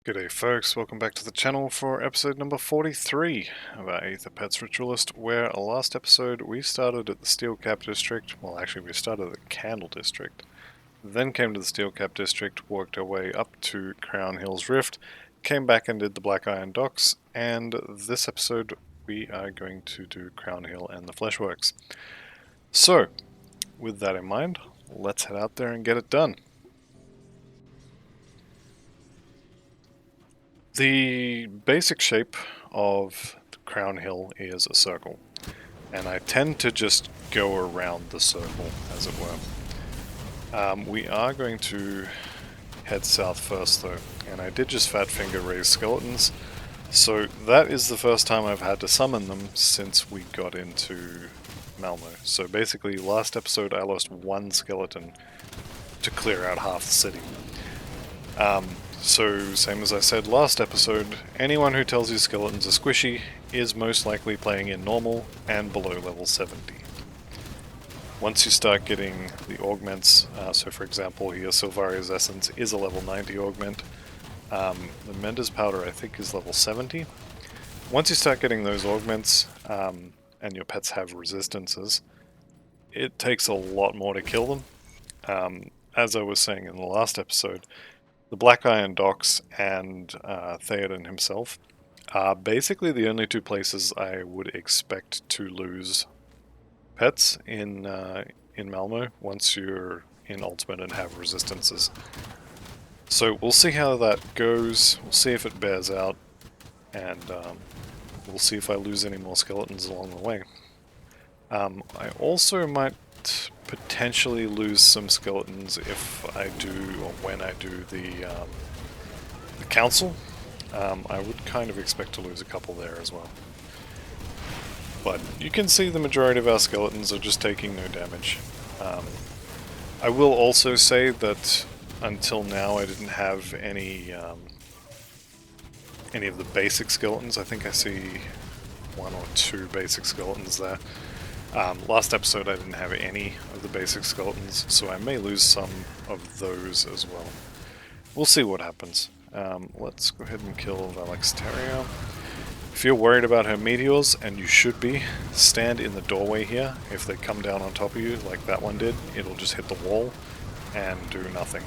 G'day folks, welcome back to the channel for episode number 43 of our Aether Pets Ritualist, where last episode we started at the Steel Cap District. Well, actually we started at the Candle District, then came to the Steel Cap District, worked our way up to Crown Hills Rift, came back and did the Black Iron Docks, and this episode we are going to do Crown Hill and the Fleshworks. So, with that in mind, let's head out there and get it done. The basic shape of the Crown Hill is a circle, and I tend to just go around the circle, as it were. We are going to head south first though, and I did just fat finger raise skeletons, so that is the first time I've had to summon them since we got into Malmo. So basically last episode I lost one skeleton to clear out half the city. So, same as I said last episode, anyone who tells you skeletons are squishy is most likely playing in normal and below level 70. Once you start getting the augments, so for example here Silvaria's Essence is a level 90 augment, the Mender's Powder I think is level 70. Once you start getting those augments, and your pets have resistances, it takes a lot more to kill them. As I was saying in the last episode, the Black Iron Docks and Theodin himself are basically the only two places I would expect to lose pets in Malmo once you're in Ultimate and have resistances. So we'll see how that goes, we'll see if it bears out, and we'll see if I lose any more skeletons along the way. I also might potentially lose some skeletons if I do, or when I do the council. I would kind of expect to lose a couple there as well. But you can see the majority of our skeletons are just taking no damage. I will also say that until now I didn't have any of the basic skeletons. I think I see one or two basic skeletons there. Last episode I didn't have any of the basic skeletons, so I may lose some of those as well. We'll see what happens. Let's go ahead and kill Allostria. If you're worried about her meteors, and you should be, stand in the doorway here. If they come down on top of you, like that one did, it'll just hit the wall and do nothing.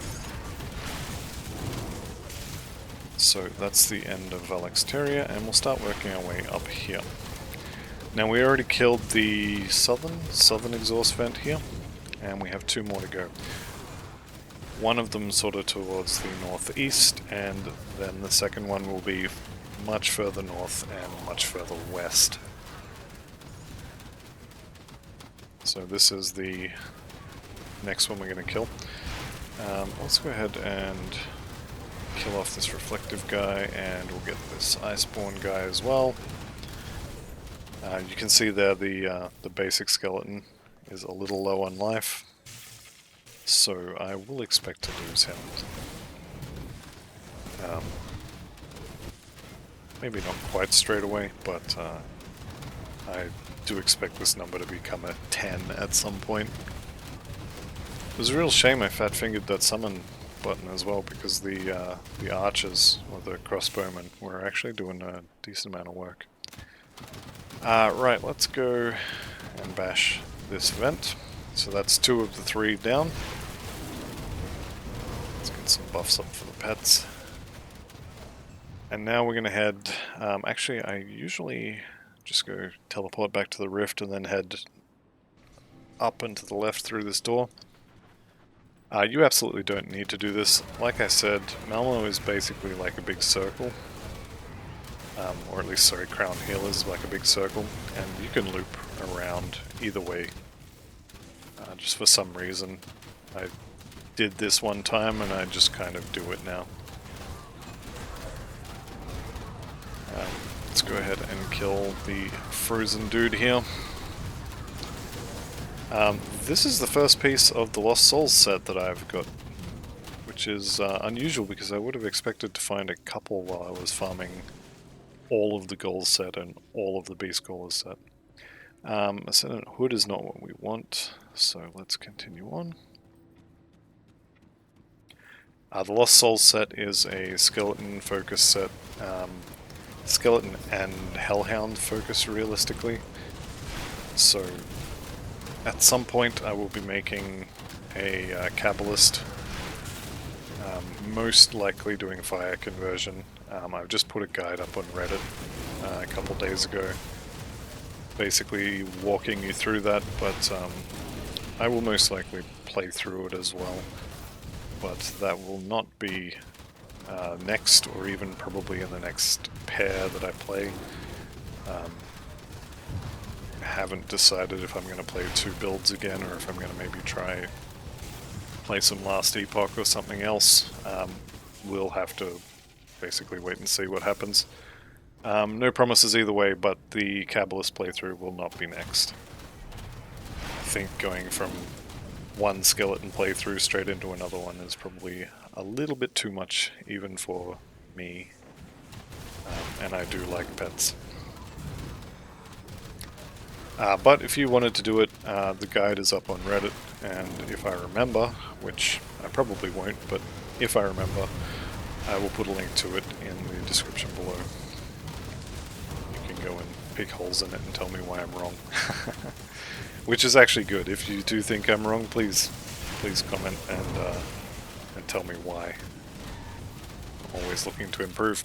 So that's the end of Allostria, and we'll start working our way up here. Now we already killed the southern exhaust vent here, and we have two more to go. One of them sort of towards the northeast, and then the second one will be much further north and much further west. So this is the next one we're going to kill. Let's go ahead and kill off this reflective guy, and we'll get this iceborne guy as well. You can see there the basic skeleton is a little low on life, so I will expect to lose him. Maybe not quite straight away, but I do expect this number to become a 10 at some point. It was a real shame I fat-fingered that summon button as well, because the archers, or the crossbowmen, were actually doing a decent amount of work. Right, let's go and bash this vent. So that's two of the three down. Let's get some buffs up for the pets. And now we're going to head... actually, I usually just go teleport back to the rift and then head up and to the left through this door. You absolutely don't need to do this. Like I said, Malmo is basically like a big circle. Or at least, sorry, Crown Hill is like a big circle, and you can loop around either way. Just for some reason, I did this one time, and I just kind of do it now. Let's go ahead and kill the frozen dude here. This is the first piece of the Lost Souls set that I've got, which is unusual because I would have expected to find a couple while I was farming all of the gold set and all of the beast gold set. Ascendant Hood is not what we want, so let's continue on. The Lost Souls set is a skeleton focus set, skeleton and hellhound focus realistically. So at some point I will be making a Kabbalist, most likely doing fire conversion. I've just put a guide up on Reddit a couple days ago, basically walking you through that, but I will most likely play through it as well. But that will not be next, or even probably in the next pair that I play. Haven't decided if I'm going to play 2 builds again, or if I'm going to maybe play some Last Epoch or something else. We'll have to basically wait and see what happens. No promises either way, but the Kabbalist playthrough will not be next. I think going from one skeleton playthrough straight into another one is probably a little bit too much, even for me. And I do like pets. But if you wanted to do it, the guide is up on Reddit, and if I remember, which I probably won't, but if I remember, I will put a link to it in the description below. You can go and pick holes in it and tell me why I'm wrong. Which is actually good. If you do think I'm wrong, please comment and tell me why. I'm always looking to improve.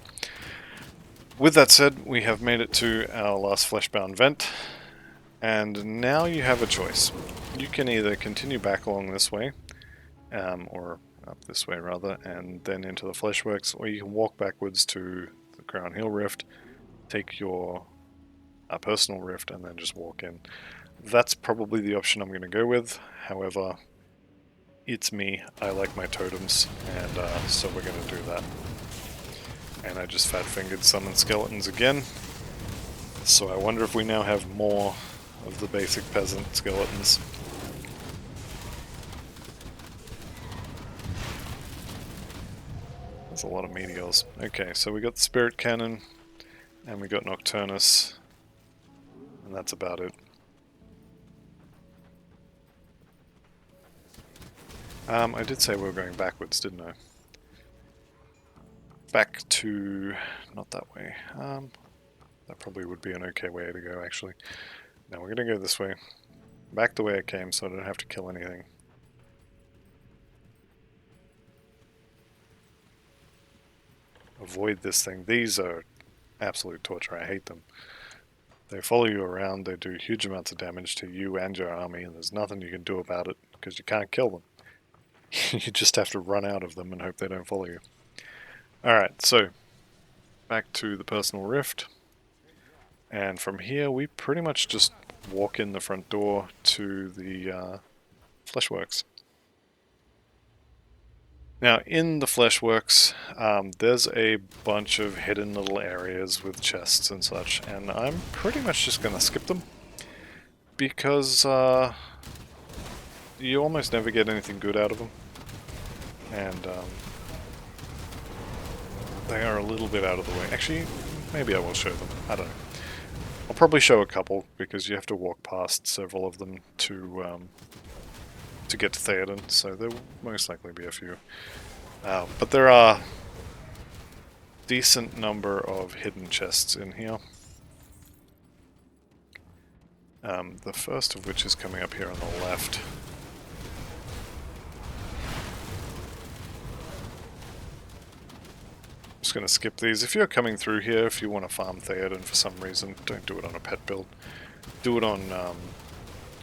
With that said, we have made it to our last fleshbound vent. And now you have a choice. You can either continue back along this way, or up this way rather, and then into the Fleshworks, or you can walk backwards to the Crown Hill Rift, take your personal rift, and then just walk in. That's probably the option I'm going to go with. However, it's me. I like my totems, and so we're going to do that. And I just fat-fingered summon skeletons again. So I wonder if we now have more of the basic peasant skeletons. There's a lot of meteors. Okay, so we got the Spirit Cannon, and we got Nocturnus, and that's about it. I did say we were going backwards, didn't I? Back to... not that way. That probably would be an okay way to go, actually. Now we're going to go this way. Back the way I came, so I don't have to kill anything. Avoid this thing. These are absolute torture. I hate them. They follow you around, they do huge amounts of damage to you and your army, and there's nothing you can do about it, because you can't kill them. You just have to run out of them and hope they don't follow you. Alright, so back to the personal rift. And from here we pretty much just walk in the front door to the Fleshworks. Now in the Fleshworks, there's a bunch of hidden little areas with chests and such, and I'm pretty much just going to skip them. Because you almost never get anything good out of them. And they are a little bit out of the way. Actually, maybe I will show them. I don't know. I'll probably show a couple, because you have to walk past several of them to get to Theodin, so there will most likely be a few. But there are decent number of hidden chests in here. The first of which is coming up here on the left. Just going to skip these. If you're coming through here, if you want to farm Theodin for some reason, don't do it on a pet build. Do it on,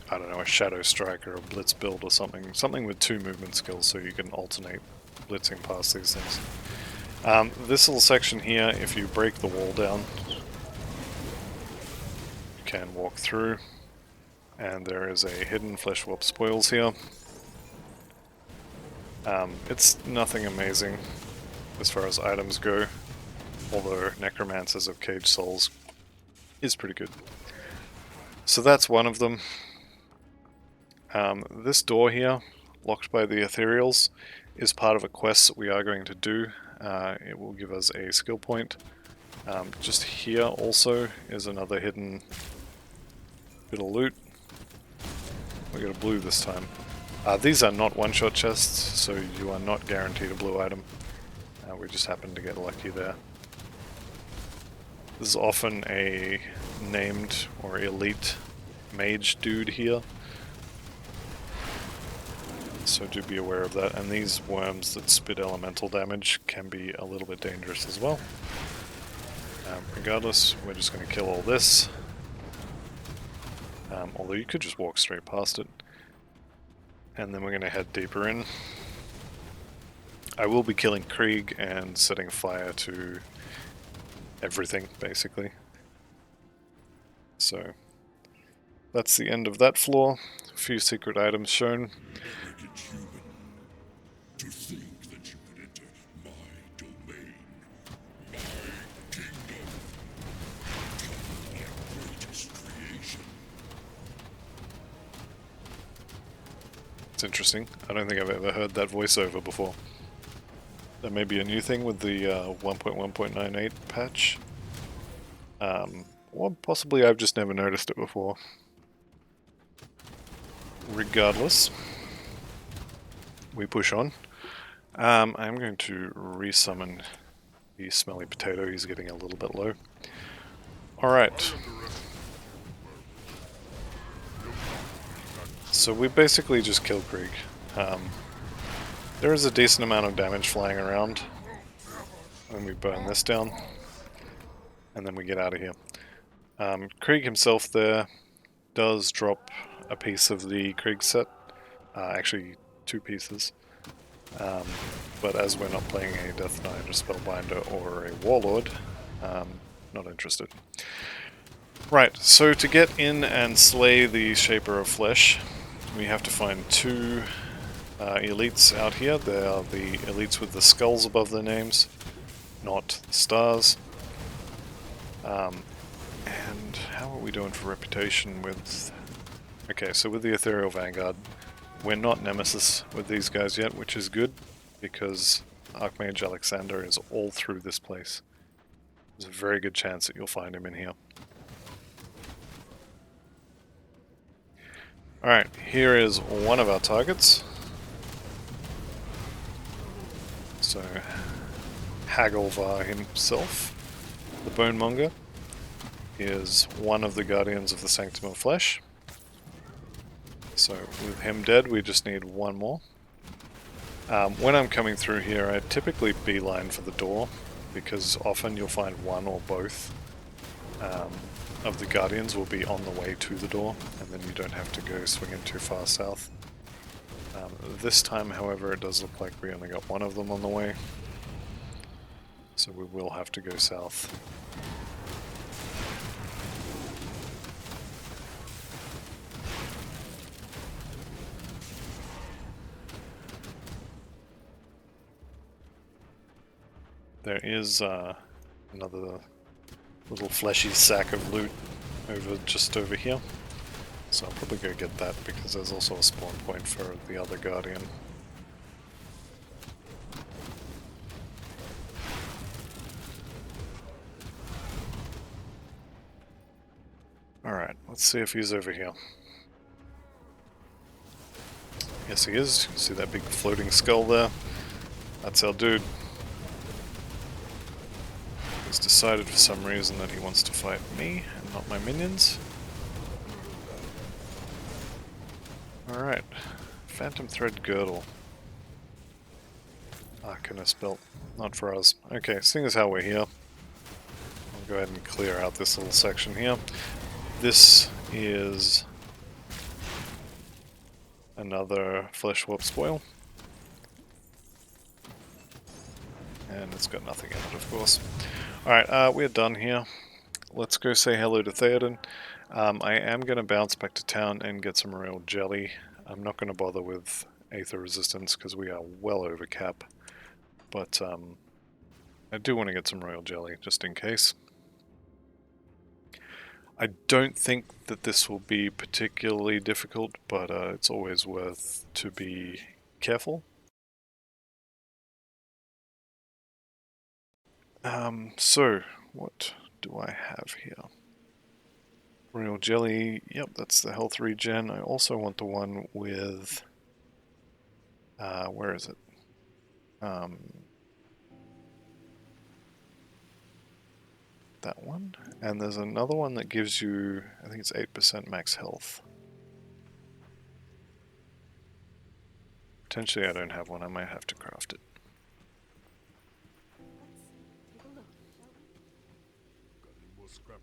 I don't know, a Shadow Strike or a Blitz build or something. Something with 2 movement skills so you can alternate blitzing past these things. This little section here, if you break the wall down, you can walk through. And there is a hidden Fleshwarp Spoils here. It's nothing amazing as far as items go, although Necromancers of Caged Souls is pretty good. So that's one of them. This door here, locked by the Ethereals, is part of a quest that we are going to do. It will give us a skill point. Just here also is another hidden bit of loot. We got a blue this time. These are not one-shot chests, so you are not guaranteed a blue item. We just happened to get lucky there. This is often a named or elite mage dude here, so do be aware of that. And these worms that spit elemental damage can be a little bit dangerous as well. Regardless, we're just going to kill all this. Although you could just walk straight past it. And then we're going to head deeper in. I will be killing Krieg and setting fire to everything, basically. So, that's the end of that floor. A few secret items shown. To think that you could enter my domain, my kingdom, my greatest creation. It's interesting. I don't think I've ever heard that voiceover before. That may be a new thing with the 1.1.98 patch. Or possibly I've just never noticed it before. Regardless, we push on. I'm going to resummon the smelly potato. He's getting a little bit low. Alright. So we basically just kill Krieg. There is a decent amount of damage flying around when we burn this down. And then we get out of here. Krieg himself there does drop a piece of the Krieg set. Actually, 2 pieces. But as we're not playing a Death Knight, a Spellbinder, or a Warlord, not interested. Right, so to get in and slay the Shaper of Flesh, we have to find 2 elites out here. They are the elites with the skulls above their names, not the stars. And how are we doing for reputation with... Okay, so with the Ethereal Vanguard, we're not Nemesis with these guys yet, which is good, because Archmage Alexander is all through this place. There's a very good chance that you'll find him in here. Alright, here is one of our targets. So, Hagelvar himself, the Bonemonger, is one of the Guardians of the Sanctum of Flesh. So with him dead, we just need one more. When I'm coming through here, I typically beeline for the door, because often you'll find one or both of the Guardians will be on the way to the door, and then you don't have to go swinging too far south. This time, however, it does look like we only got one of them on the way, so we will have to go south. There is another little fleshy sack of loot just over here. So I'll probably go get that because there's also a spawn point for the other Guardian. Alright, let's see if he's over here. Yes, he is. You can see that big floating skull there. That's our dude. He's decided for some reason that he wants to fight me and not my minions. Alright. Phantom Thread Girdle. Arcanist belt. Not for us. Okay, seeing as how we're here, I'll go ahead and clear out this little section here. This is another Flesh Warp Spoil. And it's got nothing in it, of course. Alright, we're done here. Let's go say hello to Theodin. I am going to bounce back to town and get some royal jelly. I'm not going to bother with Aether Resistance because we are well over cap. But I do want to get some royal jelly, just in case. I don't think that this will be particularly difficult, but it's always worth to be careful. So, what do I have here? Royal jelly, yep, that's the health regen. I also want the one with Where is it? That one. And there's another one that gives you, I think it's 8% max health. Potentially I don't have one, I might have to craft it.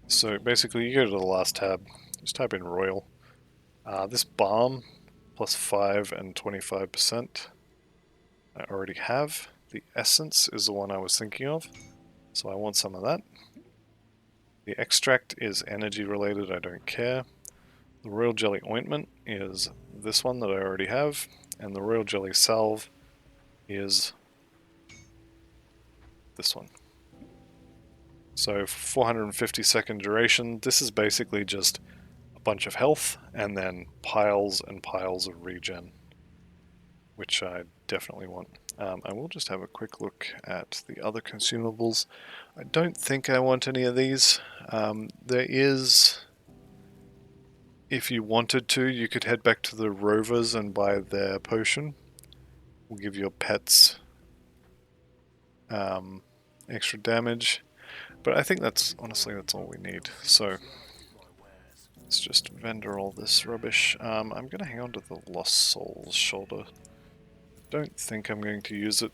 So basically you go to the last tab, just type in Royal. This balm, plus 5 and 25%, I already have. The essence is the one I was thinking of, so I want some of that. The extract is energy related, I don't care. The Royal Jelly Ointment is this one that I already have, and the Royal Jelly Salve is this one. So 450-second duration, this is basically just a bunch of health and then piles and piles of regen, which I definitely want. I will just have a quick look at the other consumables. I don't think I want any of these. There is, if you wanted to, you could head back to the Rovers and buy their potion. Will give your pets extra damage, but I think that's honestly that's all we need. So let's just vendor all this rubbish. I'm going to hang on to the Lost Soul's shoulder. Don't think I'm going to use it,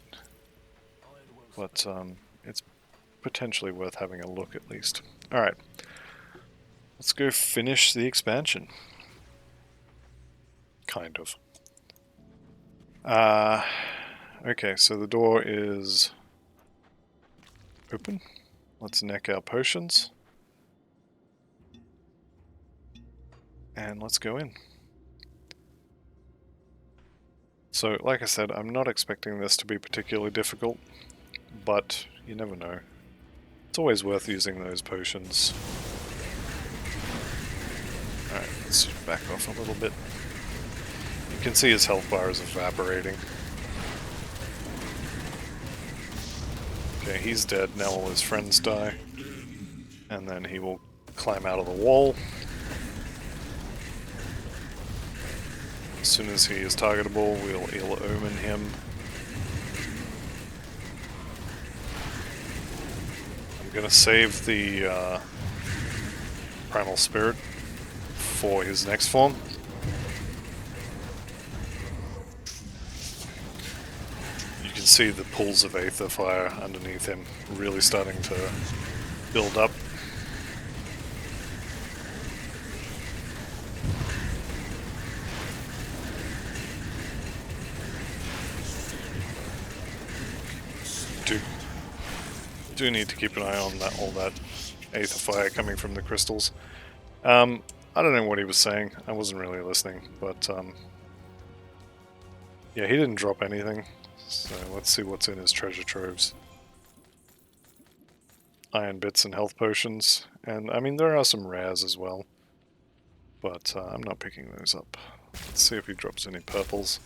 but it's potentially worth having a look at least. Alright, let's go finish the expansion. Kind of. Okay, so the door is open. Let's neck our potions. And let's go in. So, like I said, I'm not expecting this to be particularly difficult, but you never know. It's always worth using those potions. Alright, let's back off a little bit. You can see his health bar is evaporating. Okay, he's dead, now all his friends die. And then he will climb out of the wall. As soon as he is targetable, we'll Ill Omen him. I'm gonna save the Primal Spirit for his next form. You can see the pools of Aether fire underneath him really starting to build up. Do need to keep an eye on that, all that Aether fire coming from the crystals. I don't know what he was saying. I wasn't really listening, but yeah, he didn't drop anything. So let's see what's in his treasure troves. Iron bits and health potions, and I mean there are some rares as well, but I'm not picking those up. Let's see if he drops any purples.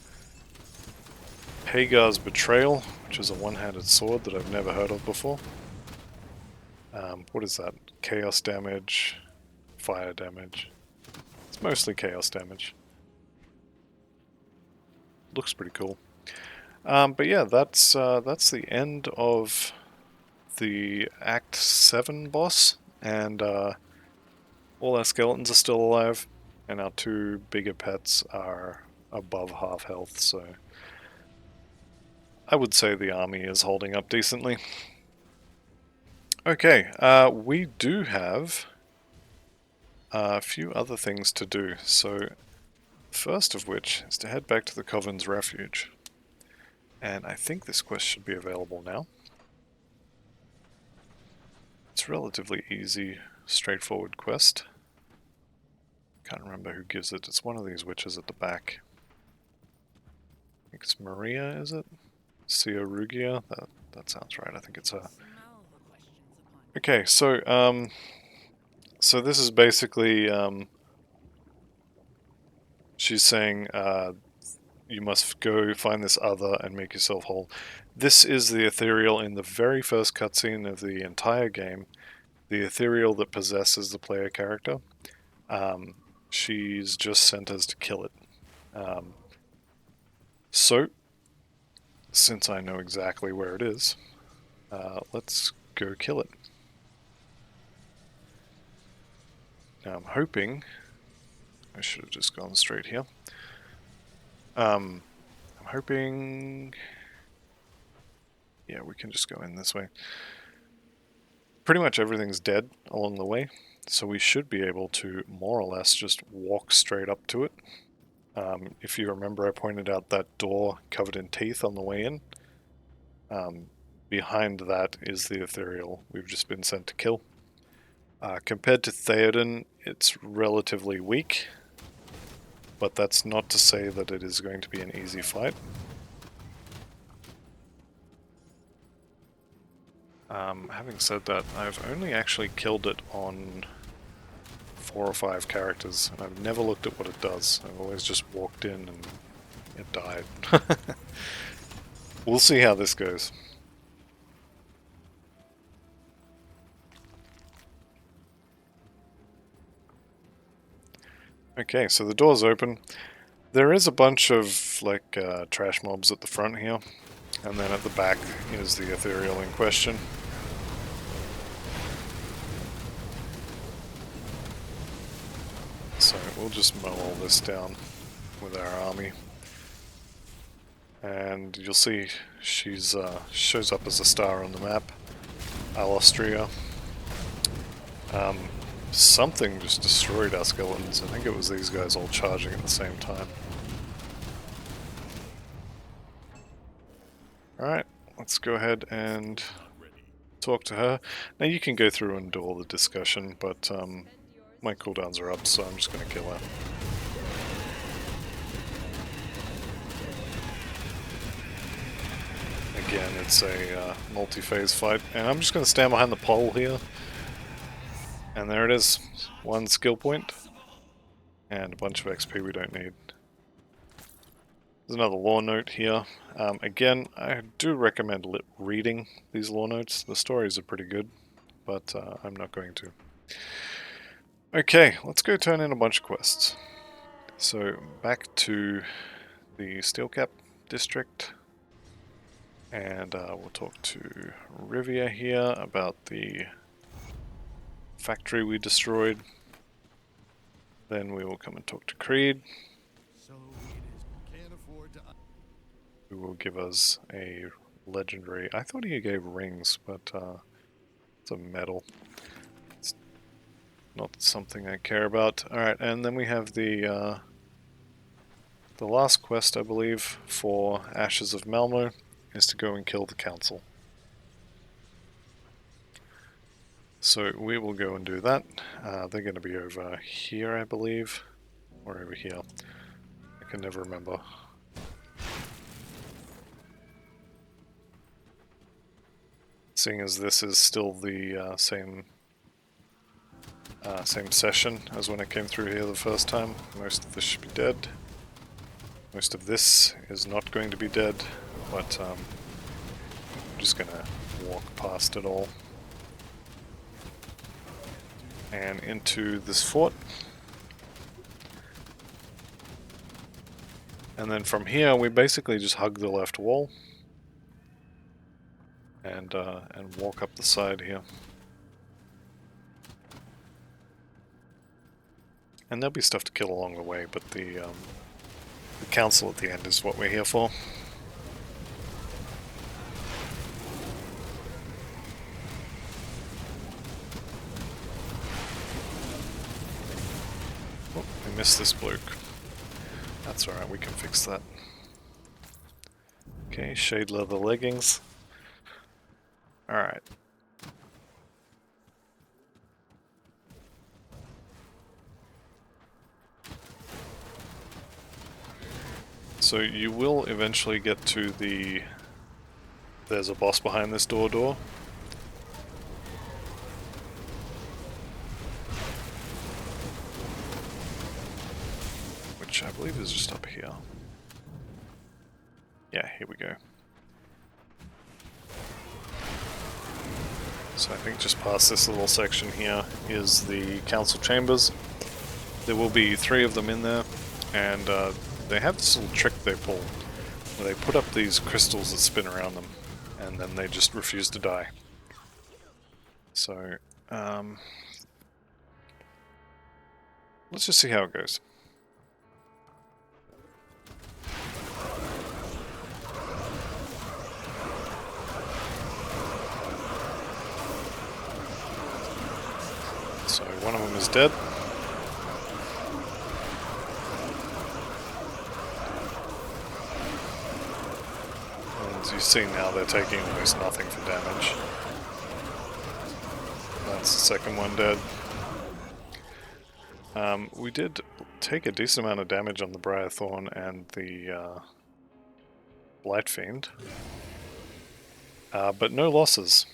Hagar's Betrayal, which is a one-handed sword that I've never heard of before. What is that? Chaos damage, fire damage. It's mostly chaos damage. Looks pretty cool. But yeah, that's the end of the Act 7 boss, and all our skeletons are still alive, and our two bigger pets are above half health, so I would say the army is holding up decently. Okay, we do have a few other things to do, so first of which is to head back to the Coven's Refuge. And I think this quest should be available now. It's a relatively easy, straightforward quest. Can't remember who gives it. It's one of these witches at the back. I think it's Maria, is it? Rugia? That sounds right. I think it's her. Okay, so so this is basically she's saying you must go find this other and make yourself whole. This is the ethereal in the very first cutscene of the entire game. The ethereal that possesses the player character. She's just sent us to kill it. So since I know exactly where it is, let's go kill it. Now I'm hoping... I should have just gone straight here. I'm hoping... Yeah, we can just go in this way. Pretty much everything's dead along the way, so we should be able to more or less just walk straight up to it. If you remember, I pointed out that door covered in teeth on the way in. Behind that is the ethereal we've just been sent to kill. Compared to Theodin, it's relatively weak, but that's not to say that it is going to be an easy fight. Having said that, I've only actually killed it on 4 or 5 characters, and I've never looked at what it does. I've always just walked in and it died. We'll see how this goes. Okay, so the door's open. There is a bunch of like trash mobs at the front here, and then at the back is the ethereal in question. So we'll just mow all this down with our army. And you'll see she's shows up as a star on the map. Allostria. Something just destroyed our skeletons. I think it was these guys all charging at the same time. Alright, let's go ahead and talk to her. Now you can go through and do all the discussion, but my cooldowns are up, so I'm just going to kill her. Again, it's a multi-phase fight, and I'm just going to stand behind the pole here. And there it is. 1 skill point, and a bunch of XP we don't need. There's another lore note here. Again, I do recommend reading these lore notes. The stories are pretty good, but I'm not going to. Okay, let's go turn in a bunch of quests. So, back to the Steelcap district. And we'll talk to Rivia here about the factory we destroyed. Then we will come and talk to Creed, who will give us a legendary... I thought he gave rings, but it's a medal. It's not something I care about. Alright, and then we have the last quest, I believe, for Ashes of Malmo, is to go and kill the council. So we will go and do that. They're going to be over here, I believe. Or over here. I can never remember. Seeing as this is still the same session as when I came through here the first time, most of this should be dead. Most of this is not going to be dead, but I'm just going to walk past it all. And into this fort. And then from here we basically just hug the left wall and walk up the side here. And there'll be stuff to kill along the way, but the council at the end is what we're here for. Missed this bloke. That's alright, we can fix that. Okay, shade leather leggings. Alright. So you will eventually get to the... There's a boss behind this door. Which I believe is just up here. Yeah, here we go. So I think just past this little section here is the council chambers. There will be 3 of them in there, and they have this little trick they pull where they put up these crystals that spin around them, and then they just refuse to die. So, let's just see how it goes. So one of them is dead. And as you see now, they're taking almost nothing for damage. That's the second one dead. We did take a decent amount of damage on the Briarthorn and the Blight Fiend, but no losses.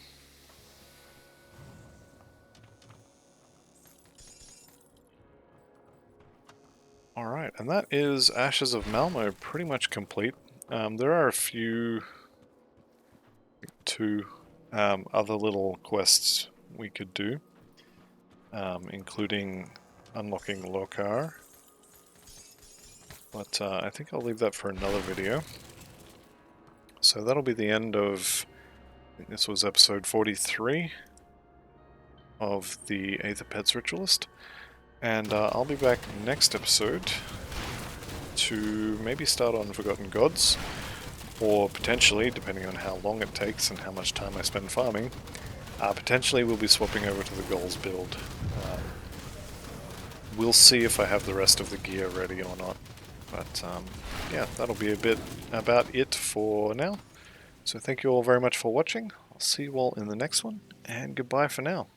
Alright, and that is Ashes of Malmo pretty much complete. There are a few, two other little quests we could do, including unlocking Lokar, but I think I'll leave that for another video. So that'll be the end of, I think this was episode 43 of the Aether Pets Ritualist, and I'll be back next episode to maybe start on Forgotten Gods, or potentially, depending on how long it takes and how much time I spend farming, potentially we'll be swapping over to the Goals build. We'll see if I have the rest of the gear ready or not. But yeah, that'll be a bit about it for now. So thank you all very much for watching. I'll see you all in the next one, and goodbye for now.